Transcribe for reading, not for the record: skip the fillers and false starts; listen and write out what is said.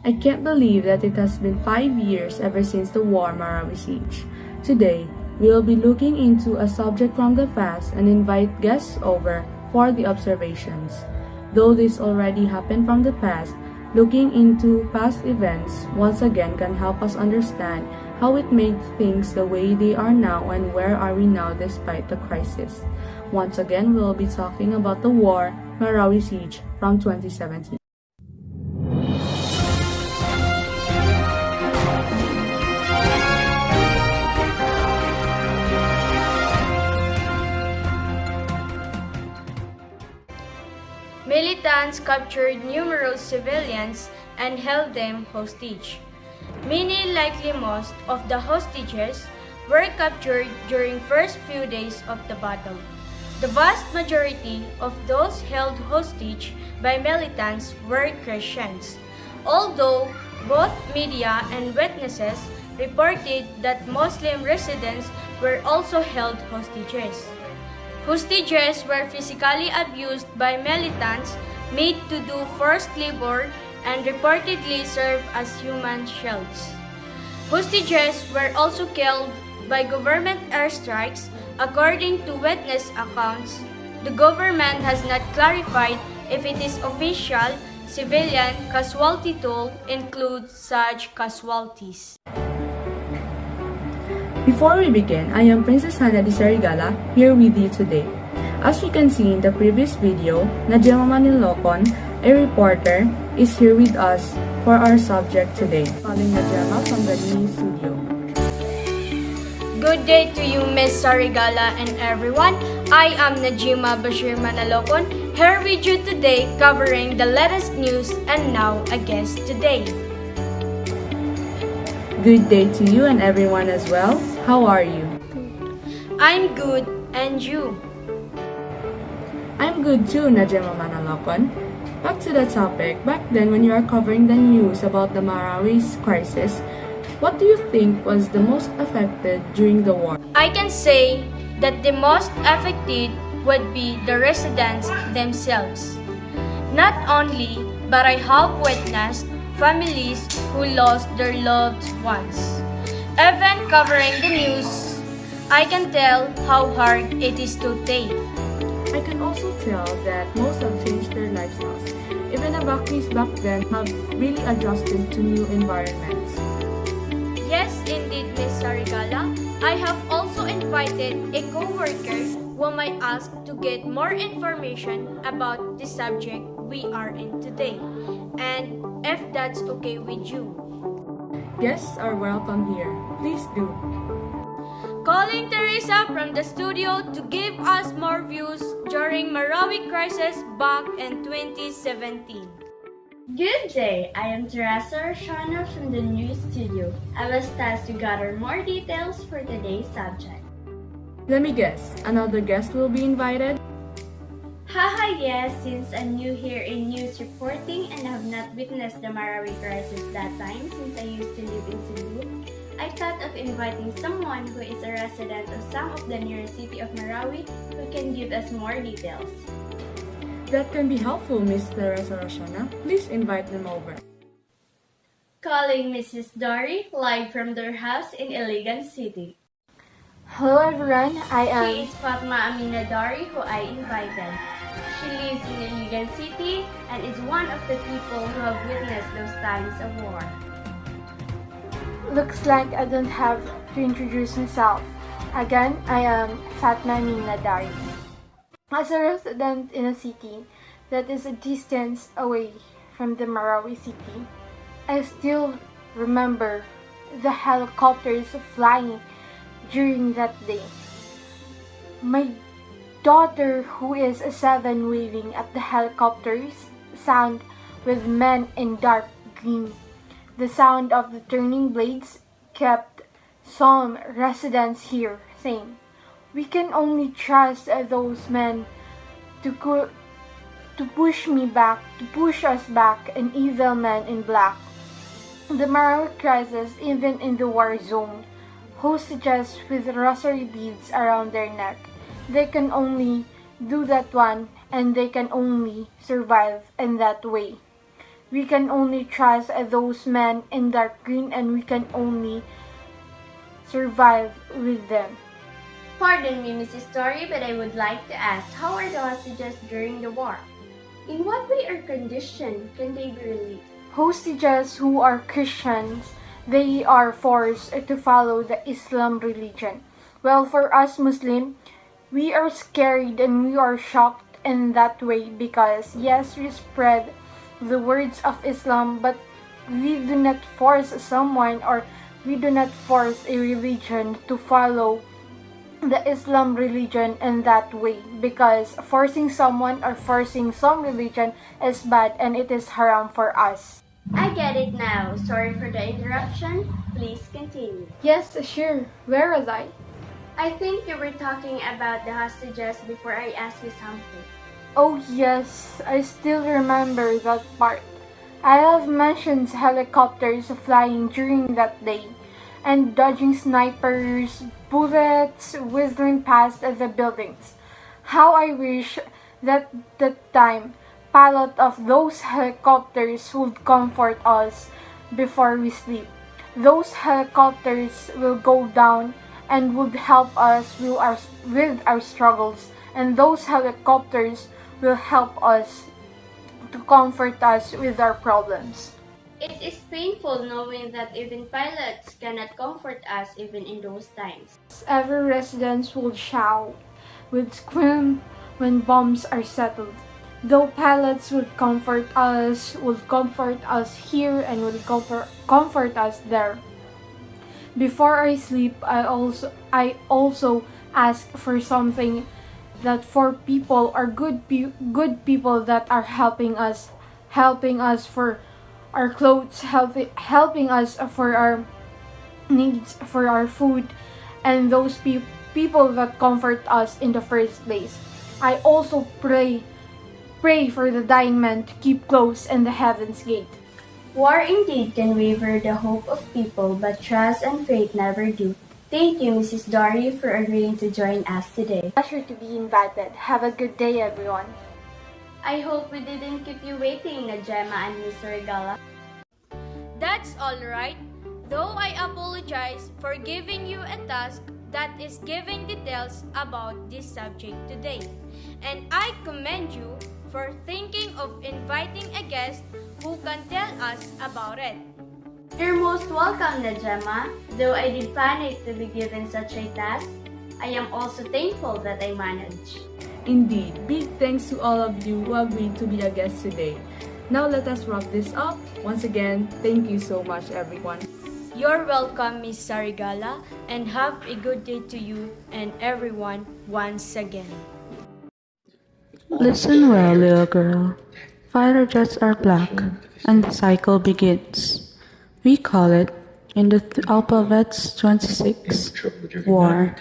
I can't believe that it has been 5 years ever since the war Marawi siege. Today, we will be looking into a subject from the past and invite guests over for the observations. Though this already happened from the past, looking into past events once again can help us understand how it made things the way they are now and where are we now despite the crisis. Once again, we will be talking about the war Marawi siege from 2017. Militants captured numerous civilians and held them hostage. Many, likely most, of the hostages were captured during first few days of the battle. The vast majority of those held hostage by militants were Christians, although both media and witnesses reported that Muslim residents were also held hostages. Hostages were physically abused by militants, made to do forced labor, and reportedly served as human shields. Hostages were also killed by government airstrikes. According to witness accounts, the government has not clarified if it is official civilian casualty toll includes such casualties. Before we begin, I am Princess Hannah Di Sarigala here with you today. As you can see in the previous video, Najema Manilocon, a reporter, is here with us for our subject today. Calling Najema from the new studio. Good day to you, Ms. Sarigala and everyone. I am Najima Bashir Manalocon, here with you today covering the latest news and now a guest today. Good day to you and everyone as well. How are you? I'm good, and you? I'm good too, Najema Manalocon. Back to the topic, back then when you are covering the news about the Marawi's crisis, what do you think was the most affected during the war? I can say that the most affected would be the residents themselves. Not only, but I have witnessed families who lost their loved ones. Even covering the news, I can tell how hard it is to take. I can also tell that most have changed their lifestyles. Even evacuees back then have really adjusted to new environments. Yes, indeed, Ms. Sarigala. I have also invited a co-worker whom I asked to get more information about the subject we are in today, and if that's okay with you. Guests are welcome here. Please do. Calling Teresa from the studio to give us more views during Marawi crisis back in 2017. Good day, I am Teresa Roshana from the new studio. I was tasked to gather more details for today's subject. Let me guess, another guest will be invited? Haha, yes, since I'm new here in news reporting and have not witnessed the Marawi crisis that time since I used to live in Cebu, I thought of inviting someone who is a resident of some of the near city of Marawi who can give us more details. That can be helpful, Miss Teresa Roshana. Please invite them over. Calling Mrs. Dory, live from their house in Iligan City. Hello everyone, She is Fatma Amina Dory, who I invited. She lives in Iligan City and is one of the people who have witnessed those times of war. Looks like I don't have to introduce myself. Again, I am Fatma Amina Dari. As a resident in a city that is a distance away from the Marawi city, I still remember the helicopters flying during that day. My daughter, who is 7, waving at the helicopters, sound with men in dark green. The sound of the turning blades kept some residents here saying, "We can only trust those men to push us back, an evil man in black." The Marawi crisis, even in the war zone, hostages with rosary beads around their neck. They can only do that one, and they can only survive in that way. We can only trust those men in dark green, and we can only survive with them. Pardon me, Mrs. Story, but I would like to ask, how are the hostages during the war? In what way or condition can they be released? Hostages who are Christians, they are forced to follow the Islam religion. Well, for us Muslim, we are scared and we are shocked in that way because yes, we spread the words of Islam, but we do not force someone, or we do not force a religion to follow the Islam religion in that way, because forcing someone or forcing some religion is bad and it is haram for us. I get it now. Sorry for the interruption. Please continue. Yes, sure. Where was I? I think you were talking about the hostages before I asked you something. Oh yes, I still remember that part. I have mentioned helicopters flying during that day and dodging snipers, bullets whistling past the buildings. How I wish that time pilot of those helicopters would comfort us before we sleep. Those helicopters will go down and would help us with our struggles, and those helicopters will help us to comfort us with our problems. It is painful knowing that even pilots cannot comfort us even in those times. Every resident will shout, would scream when bombs are settled. Though pilots would comfort us here and would comfort us there. Before I sleep, I also ask for something, that for people or good people that are helping us for our clothes, helping us for our needs, for our food, and those people that comfort us in the first place. I also pray for the dying men to keep close in the heaven's gate. War indeed can waver the hope of people, but trust and faith never do. Thank you, Mrs. Dory, for agreeing to join us today. Pleasure to be invited. Have a good day, everyone. I hope we didn't keep you waiting, Gemma and Mr. Regala. That's alright, though I apologize for giving you a task that is giving details about this subject today. And I commend you for thinking of inviting a guest who can tell us about it. You're most welcome, Gemma. Though I did panic to be given such a task, I am also thankful that I managed. Indeed, big thanks to all of you who agreed to be a guest today. Now let us wrap this up. Once again, thank you so much, everyone. You're welcome, Miss Sarigala, and have a good day to you and everyone once again. Listen well, little girl. Fighter jets are black, and the cycle begins. We call it, in the alphabet's 26, war.